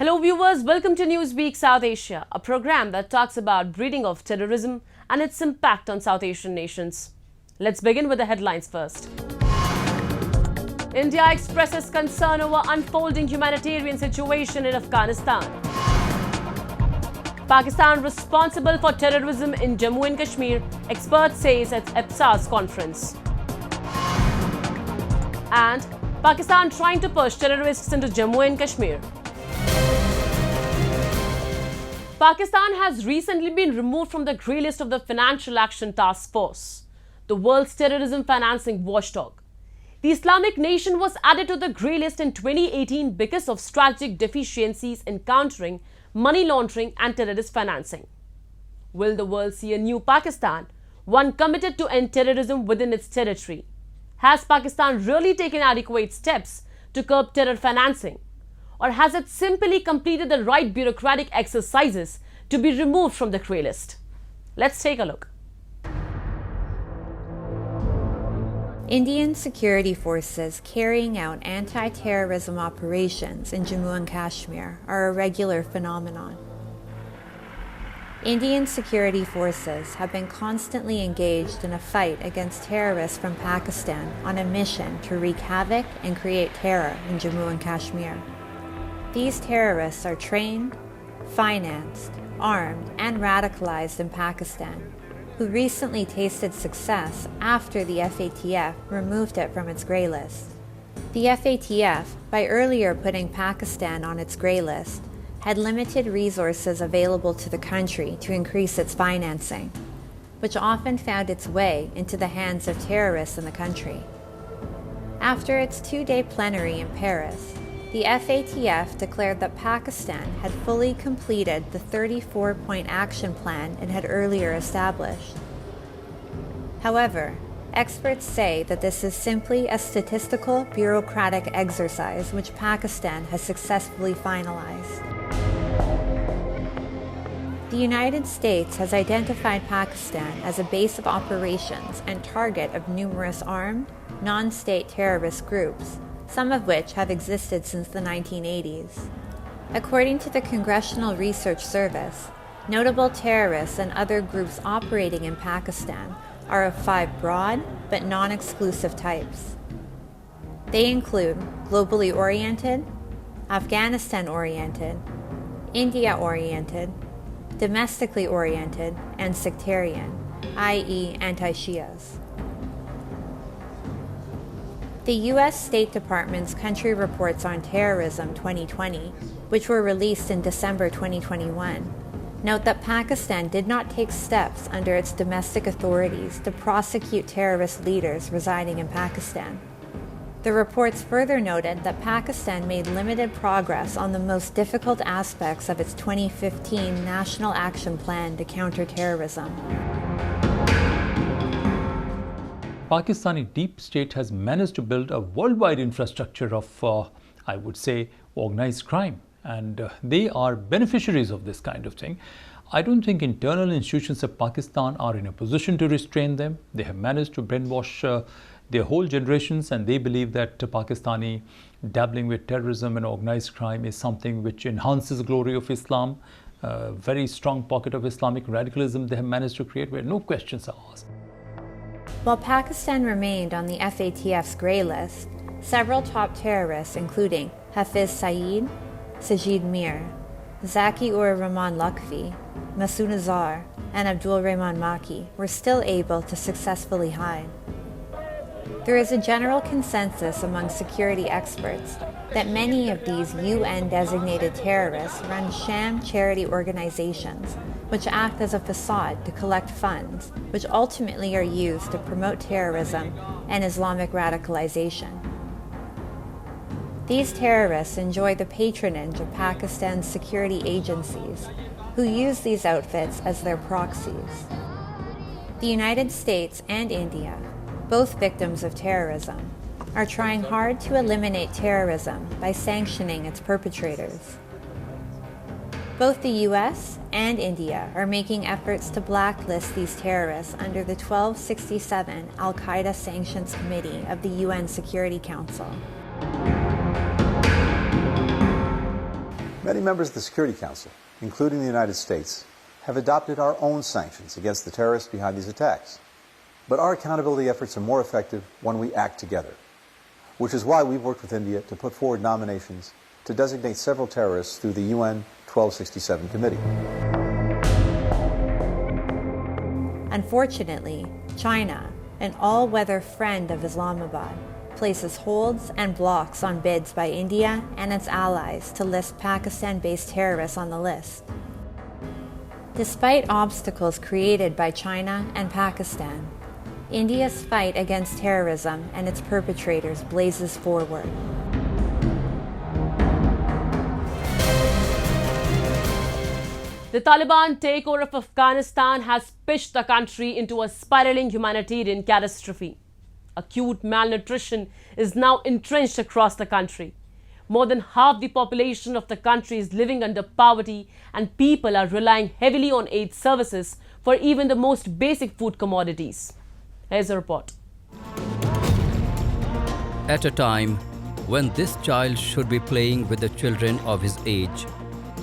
Hello viewers, welcome to Newsweek South Asia, a program that talks about breeding of terrorism and its impact on South Asian nations. Let's begin with the headlines first. India expresses concern over unfolding humanitarian situation in Afghanistan. Pakistan responsible for terrorism in Jammu and Kashmir, expert says at EPSA's conference. And Pakistan trying to push terrorists into Jammu and Kashmir. Pakistan has recently been removed from the grey list of the Financial Action Task Force, the world's terrorism financing watchdog. The Islamic nation was added to the grey list in 2018 because of strategic deficiencies in countering money laundering and terrorist financing. Will the world see a new Pakistan, one committed to end terrorism within its territory? Has Pakistan really taken adequate steps to curb terror financing? Or has it simply completed the right bureaucratic exercises to be removed from the grey list? Let's take a look. Indian security forces carrying out anti-terrorism operations in Jammu and Kashmir are a regular phenomenon. Indian security forces have been constantly engaged in a fight against terrorists from Pakistan on a mission to wreak havoc and create terror in Jammu and Kashmir. These terrorists are trained, financed, armed, and radicalized in Pakistan, who recently tasted success after the FATF removed it from its grey list. The FATF, by earlier putting Pakistan on its grey list, had limited resources available to the country to increase its financing, which often found its way into the hands of terrorists in the country. After its two-day plenary in Paris, the FATF declared that Pakistan had fully completed the 34-point action plan it had earlier established. However, experts say that this is simply a statistical bureaucratic exercise which Pakistan has successfully finalized. The United States has identified Pakistan as a base of operations and target of numerous armed, non-state terrorist groups, some of which have existed since the 1980s. According to the Congressional Research Service, notable terrorists and other groups operating in Pakistan are of 5 broad but non-exclusive types. They include globally oriented, Afghanistan-oriented, India-oriented, domestically oriented, and sectarian, i.e. anti-Shias. The U.S. State Department's Country Reports on Terrorism 2020, which were released in December 2021, note that Pakistan did not take steps under its domestic authorities to prosecute terrorist leaders residing in Pakistan. The reports further noted that Pakistan made limited progress on the most difficult aspects of its 2015 National Action Plan to counter terrorism. Pakistani deep state has managed to build a worldwide infrastructure of, I would say, organized crime. And they are beneficiaries of this kind of thing. I don't think internal institutions of Pakistan are in a position to restrain them. They have managed to brainwash their whole generations, and they believe that Pakistani dabbling with terrorism and organized crime is something which enhances the glory of Islam. A very strong pocket of Islamic radicalism they have managed to create where no questions are asked. While Pakistan remained on the FATF's grey list, several top terrorists, including Hafiz Saeed, Sajid Mir, Zaki-ur-Rahman Lakhvi, Masood Azhar, and Abdul Rahman Maki, were still able to successfully hide. There is a general consensus among security experts that many of these UN-designated terrorists run sham charity organizations which act as a facade to collect funds, which ultimately are used to promote terrorism and Islamic radicalization. These terrorists enjoy the patronage of Pakistan's security agencies, who use these outfits as their proxies. The United States and India, both victims of terrorism, are trying hard to eliminate terrorism by sanctioning its perpetrators. Both the US and India are making efforts to blacklist these terrorists under the 1267 Al-Qaeda Sanctions Committee of the UN Security Council. Many members of the Security Council, including the United States, have adopted our own sanctions against the terrorists behind these attacks. But our accountability efforts are more effective when we act together, which is why we've worked with India to put forward nominations to designate several terrorists through the UN 1267 committee. Unfortunately, China, an all-weather friend of Islamabad, places holds and blocks on bids by India and its allies to list Pakistan-based terrorists on the list. Despite obstacles created by China and Pakistan, India's fight against terrorism and its perpetrators blazes forward. The Taliban takeover of Afghanistan has pitched the country into a spiraling humanitarian catastrophe. Acute malnutrition is now entrenched across the country. More than half the population of the country is living under poverty, and people are relying heavily on aid services for even the most basic food commodities. Here's a report. At a time when this child should be playing with the children of his age,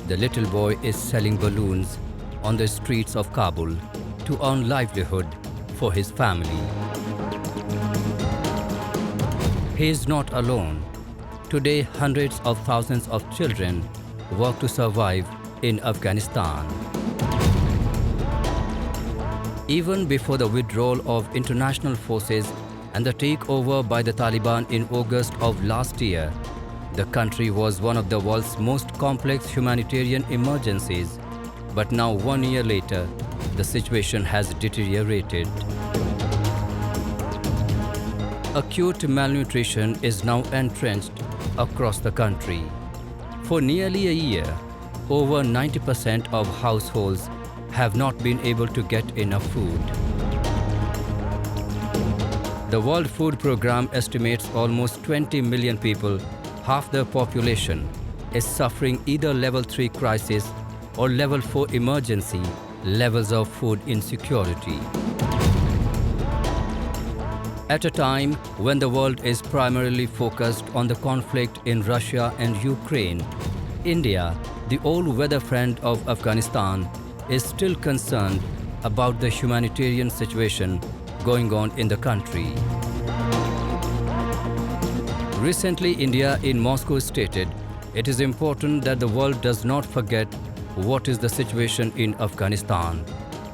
the little boy is selling balloons on the streets of Kabul to earn livelihood for his family. He is not alone. Today, hundreds of thousands of children work to survive in Afghanistan. Even before the withdrawal of international forces and the takeover by the Taliban in August of last year, the country was one of the world's most complex humanitarian emergencies. But now, 1 year later, the situation has deteriorated. Acute malnutrition is now entrenched across the country. For nearly a year, over 90% of households have not been able to get enough food. The World Food Programme estimates almost 20 million people, half the population, is suffering either level 3 crisis or level 4 emergency levels of food insecurity. At a time when the world is primarily focused on the conflict in Russia and Ukraine, India, the all-weather friend of Afghanistan, is still concerned about the humanitarian situation going on in the country. Recently, India in Moscow stated it is important that the world does not forget what is the situation in Afghanistan,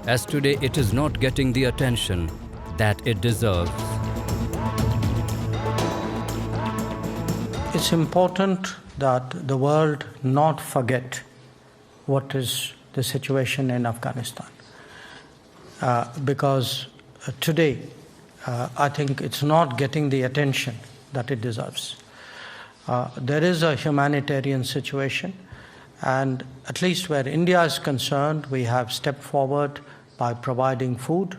as today it is not getting the attention that it deserves. It's important that the world not forget what is the situation in Afghanistan, because today I think it's not getting the attention that it deserves. There is a humanitarian situation, and at least where India is concerned, we have stepped forward by providing food,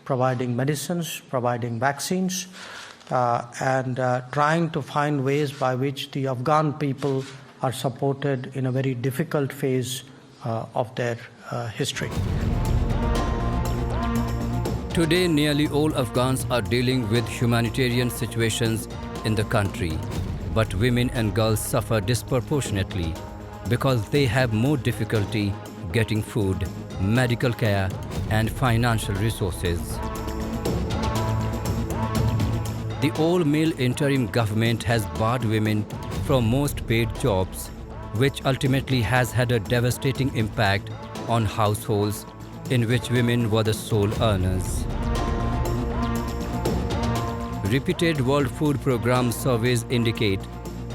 providing medicines, providing vaccines, and trying to find ways by which the Afghan people are supported in a very difficult phase of their history. Today, nearly all Afghans are dealing with humanitarian situations in the country, but women and girls suffer disproportionately because they have more difficulty getting food, medical care, and financial resources. The all-male interim government has barred women from most paid jobs, which ultimately has had a devastating impact on households in which women were the sole earners. Repeated World Food Programme surveys indicate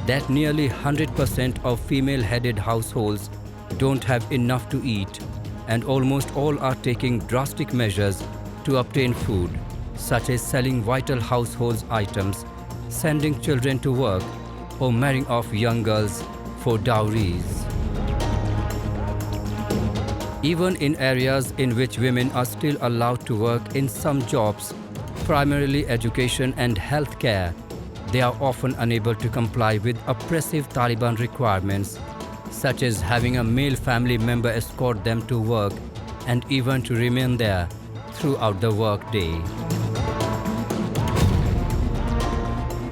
that nearly 100% of female-headed households don't have enough to eat, and almost all are taking drastic measures to obtain food, such as selling vital household items, sending children to work, or marrying off young girls for dowries. Even in areas in which women are still allowed to work in some jobs, primarily education and healthcare, they are often unable to comply with oppressive Taliban requirements, such as having a male family member escort them to work and even to remain there throughout the workday.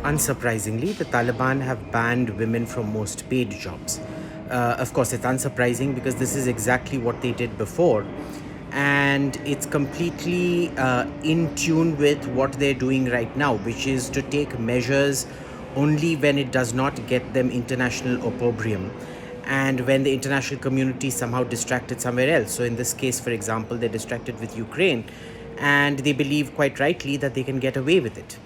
Unsurprisingly, the Taliban have banned women from most paid jobs. Of course, it's unsurprising because this is exactly what they did before. And it's completely in tune with what they're doing right now, which is to take measures only when it does not get them international opprobrium and when the international community is somehow distracted somewhere else. So in this case, for example, they're distracted with Ukraine, and they believe quite rightly that they can get away with it.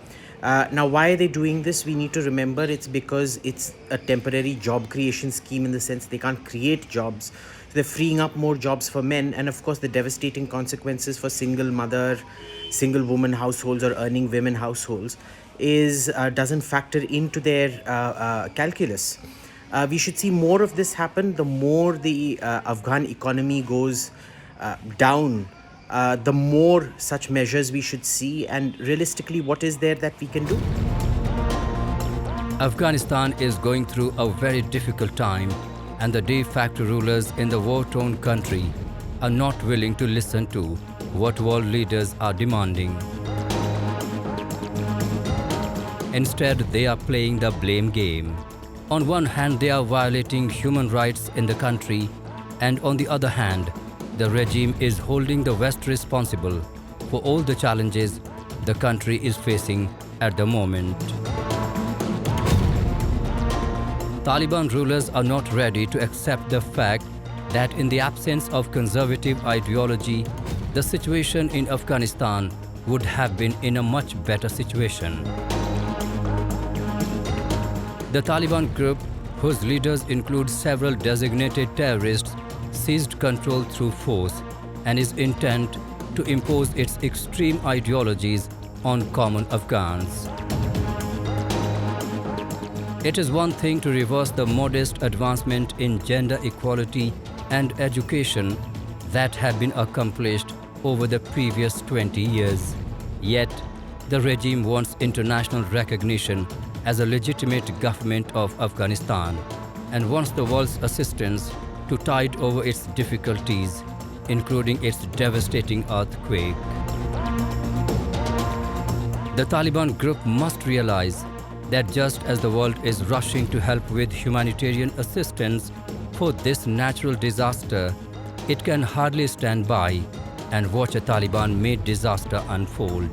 Now, why are they doing this? We need to remember it's because it's a temporary job creation scheme, in the sense they can't create jobs. They're freeing up more jobs for men, and of course the devastating consequences for single mother, single woman households or earning women households doesn't factor into their calculus. We should see more of this happen. The more the Afghan economy goes down, the more such measures we should see. And realistically, what is there that we can do? Afghanistan is going through a very difficult time, and the de facto rulers in the war-torn country are not willing to listen to what world leaders are demanding. Instead, they are playing the blame game. On one hand, they are violating human rights in the country, and on the other hand, the regime is holding the West responsible for all the challenges the country is facing at the moment. Taliban rulers are not ready to accept the fact that in the absence of conservative ideology, the situation in Afghanistan would have been in a much better situation. The Taliban group, whose leaders include several designated terrorists, seized control through force and is intent to impose its extreme ideologies on common Afghans. It is one thing to reverse the modest advancement in gender equality and education that have been accomplished over the previous 20 years. Yet, the regime wants international recognition as a legitimate government of Afghanistan and wants the world's assistance to tide over its difficulties, including its devastating earthquake. The Taliban group must realize that just as the world is rushing to help with humanitarian assistance for this natural disaster, it can hardly stand by and watch a Taliban-made disaster unfold.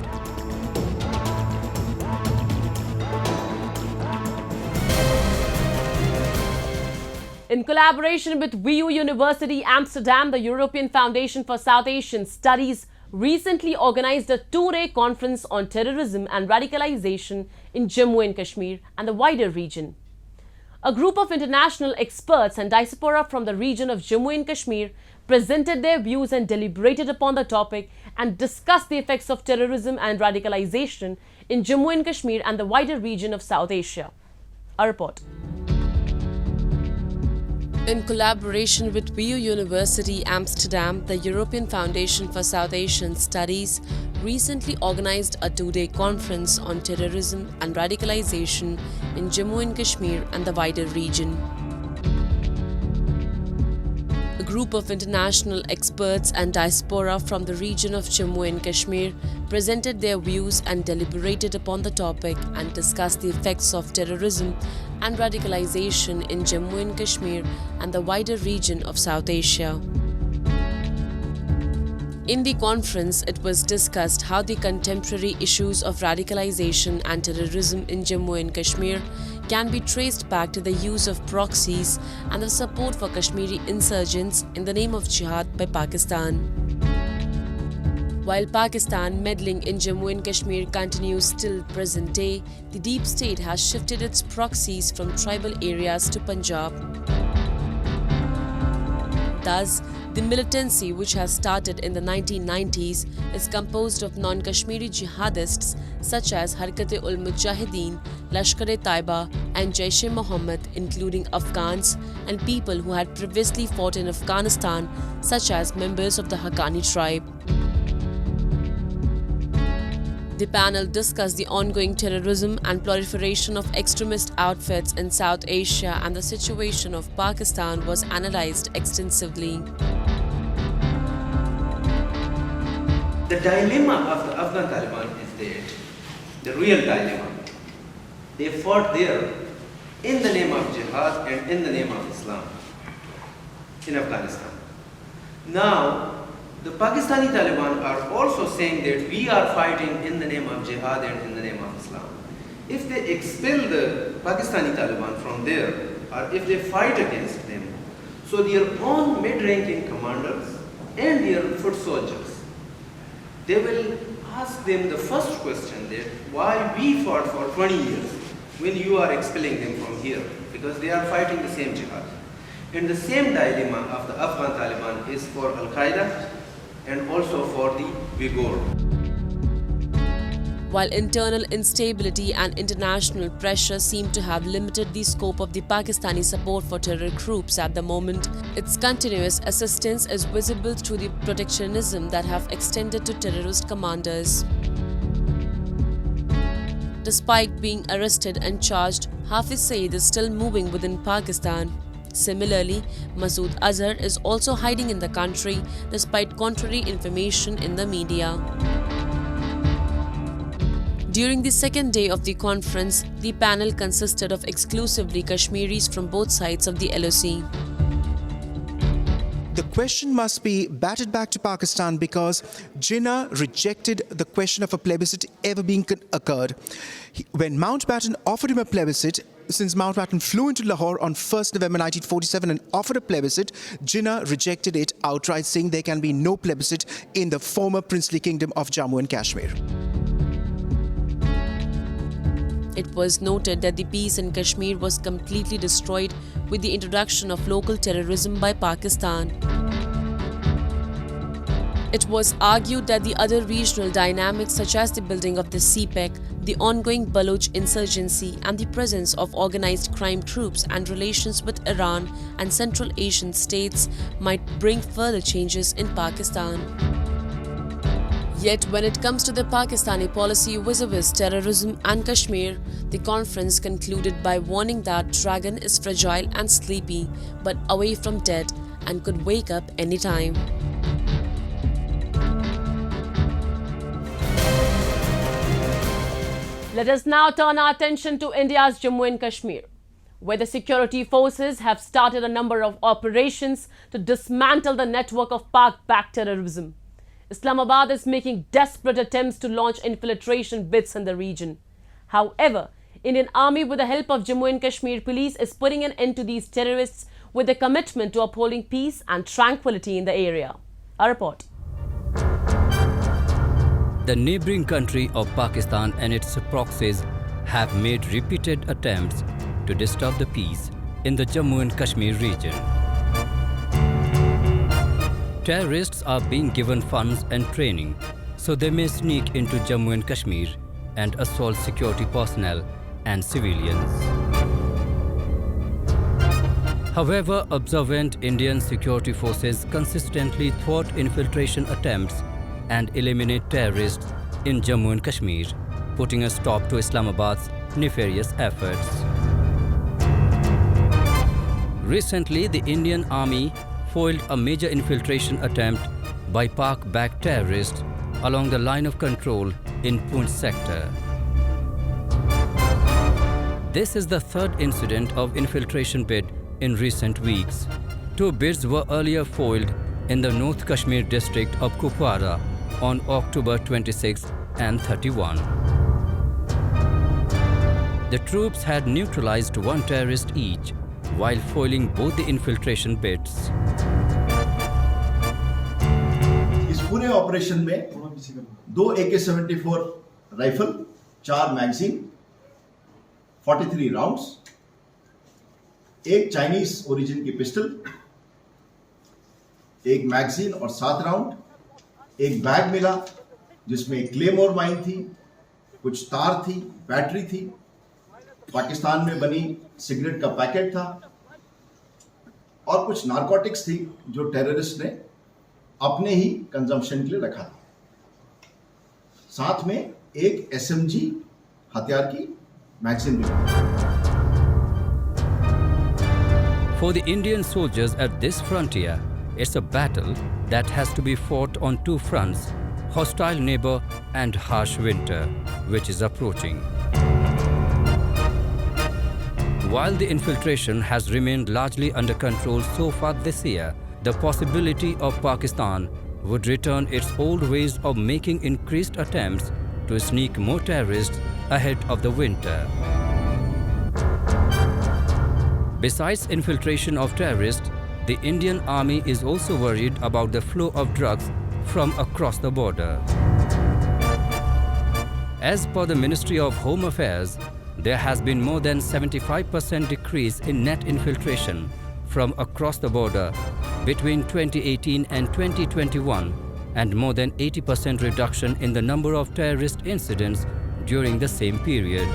In collaboration with WU University Amsterdam, the European Foundation for South Asian Studies recently organized a two-day conference on terrorism and radicalization in Jammu and Kashmir and the wider region. A group of international experts and diaspora from the region of Jammu and Kashmir presented their views and deliberated upon the topic and discussed the effects of terrorism and radicalization in Jammu and Kashmir and the wider region of South Asia. A report. In collaboration with WU University Amsterdam, the European Foundation for South Asian Studies recently organized a two-day conference on terrorism and radicalization in Jammu and Kashmir and the wider region. A group of international experts and diaspora from the region of Jammu and Kashmir presented their views and deliberated upon the topic and discussed the effects of terrorism and radicalization in Jammu and Kashmir and the wider region of South Asia. In the conference, it was discussed how the contemporary issues of radicalization and terrorism in Jammu and Kashmir can be traced back to the use of proxies and the support for Kashmiri insurgents in the name of jihad by Pakistan. While Pakistan meddling in Jammu and Kashmir continues till present day, the deep state has shifted its proxies from tribal areas to Punjab. Thus, the militancy, which has started in the 1990s, is composed of non-Kashmiri jihadists such as Harkat-ul-Mujahideen, Lashkar-e-Taiba and Jaish-e-Mohammed, including Afghans and people who had previously fought in Afghanistan, such as members of the Haqqani tribe. The panel discussed the ongoing terrorism and proliferation of extremist outfits in South Asia, and the situation of Pakistan was analyzed extensively. The dilemma of the Afghan Taliban is there, the real dilemma. They fought there in the name of jihad and in the name of Islam. in Afghanistan. Now, the Pakistani Taliban are also saying that we are fighting in the name of jihad and in the name of Islam. If they expel the Pakistani Taliban from there, or if they fight against them, so their own mid-ranking commanders and their foot soldiers, they will ask them the first question that why we fought for 20 years when you are expelling them from here, because they are fighting the same jihad. And the same dilemma of the Afghan Taliban is for Al-Qaeda and also for the Uyghur. While internal instability and international pressure seem to have limited the scope of the Pakistani support for terror groups at the moment, its continuous assistance is visible through the protectionism that have extended to terrorist commanders. Despite being arrested and charged, Hafiz Saeed is still moving within Pakistan. Similarly, Masood Azhar is also hiding in the country despite contrary information in the media. During the second day of the conference, the panel consisted of exclusively Kashmiris from both sides of the LOC. The question must be batted back to Pakistan because Jinnah rejected the question of a plebiscite ever being occurred. When Mountbatten offered him a plebiscite, since Mountbatten flew into Lahore on 1st November 1947 and offered a plebiscite, Jinnah rejected it outright, saying there can be no plebiscite in the former princely kingdom of Jammu and Kashmir. It was noted that the peace in Kashmir was completely destroyed with the introduction of local terrorism by Pakistan. It was argued that the other regional dynamics such as the building of the CPEC, the ongoing Baloch insurgency and the presence of organized crime groups and relations with Iran and Central Asian states might bring further changes in Pakistan. Yet when it comes to the Pakistani policy vis-a-vis terrorism and Kashmir, the conference concluded by warning that Dragon is fragile and sleepy, but away from dead and could wake up anytime. Let us now turn our attention to India's Jammu and Kashmir, where the security forces have started a number of operations to dismantle the network of Pak-backed terrorism. Islamabad is making desperate attempts to launch infiltration bids in the region. However, Indian Army with the help of Jammu and Kashmir Police is putting an end to these terrorists with a commitment to upholding peace and tranquility in the area. A report. The neighboring country of Pakistan and its proxies have made repeated attempts to disturb the peace in the Jammu and Kashmir region. Terrorists are being given funds and training so they may sneak into Jammu and Kashmir and assault security personnel and civilians. However, observant Indian security forces consistently thwart infiltration attempts and eliminate terrorists in Jammu and Kashmir, putting a stop to Islamabad's nefarious efforts. Recently, the Indian Army foiled a major infiltration attempt by Pak-backed terrorists along the line of control in Poonch sector. This is the third incident of infiltration bid in recent weeks. Two bids were earlier foiled in the North Kashmir district of Kupwara on October 26 and 31. The troops had neutralized one terrorist each while foiling both the infiltration bids. इस पूरे operation में 2 AK-74 rifle, 4 magazine, 43 rounds, एक Chinese origin की pistol, एक magazine और 7 round, एक bag मिला जिसमें क्लेमोर माइन थी, कुछ तार थी, बैटरी थी, पाकिस्तान में बनी सिगरेट का पैकेट था और कुछ नारकोटिक्स थी जो टेररिस्ट ने अपने ही कंजम्पशन के लिए रखा था। साथ में एक SMG हथियार की मैगजीन भी मिली। For the Indian soldiers at this frontier, it's a battle that has to be fought on two fronts, hostile neighbor and harsh winter, which is approaching. While the infiltration has remained largely under control so far this year, the possibility of Pakistan would return its old ways of making increased attempts to sneak more terrorists ahead of the winter. Besides infiltration of terrorists, the Indian Army is also worried about the flow of drugs from across the border. As per the Ministry of Home Affairs, there has been more than 75% decrease in net infiltration from across the border between 2018 and 2021, and more than 80% reduction in the number of terrorist incidents during the same period.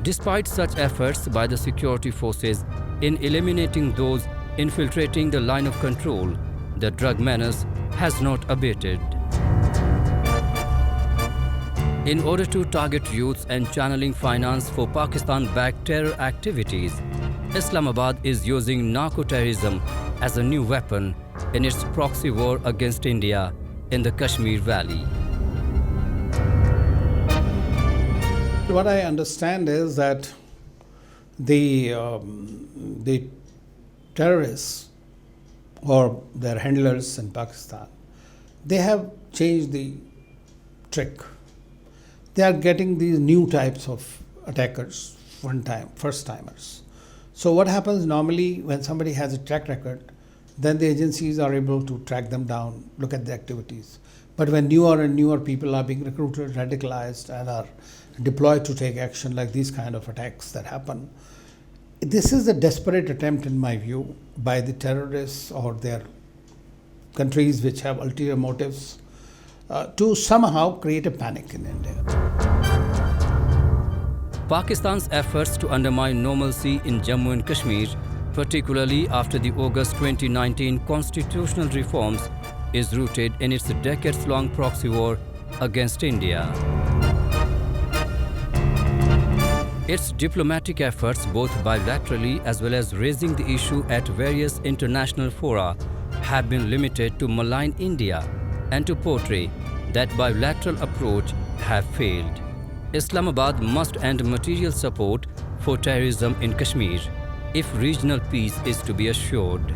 Despite such efforts by the security forces in eliminating those infiltrating the line of control, the drug menace has not abated. In order to target youths and channeling finance for Pakistan-backed terror activities, Islamabad is using narco-terrorism as a new weapon in its proxy war against India in the Kashmir Valley. What I understand is that the terrorists or their handlers in Pakistan, they have changed the trick. They are getting these new types of attackers, first-timers. So what happens normally when somebody has a track record, then the agencies are able to track them down, look at the activities. But when newer and newer people are being recruited, radicalized, and are deployed to take action, like these kind of attacks that happen, this is a desperate attempt, in my view, by the terrorists or their countries which have ulterior motives to somehow create a panic in India. Pakistan's efforts to undermine normalcy in Jammu and Kashmir, particularly after the August 2019 constitutional reforms, is rooted in its decades-long proxy war against India. Its diplomatic efforts, both bilaterally as well as raising the issue at various international fora, have been limited to malign India and to portray that bilateral approach have failed. Islamabad must end material support for terrorism in Kashmir if regional peace is to be assured.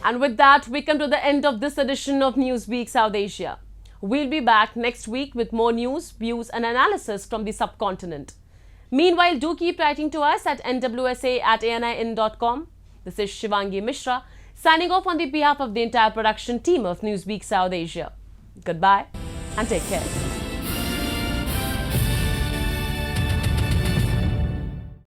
And with that, we come to the end of this edition of Newsweek South Asia. We'll be back next week with more news, views and analysis from the subcontinent. Meanwhile, do keep writing to us at nwsa@anin.com. This is Shivangi Mishra, signing off on the behalf of the entire production team of Newsweek South Asia. Goodbye and take care.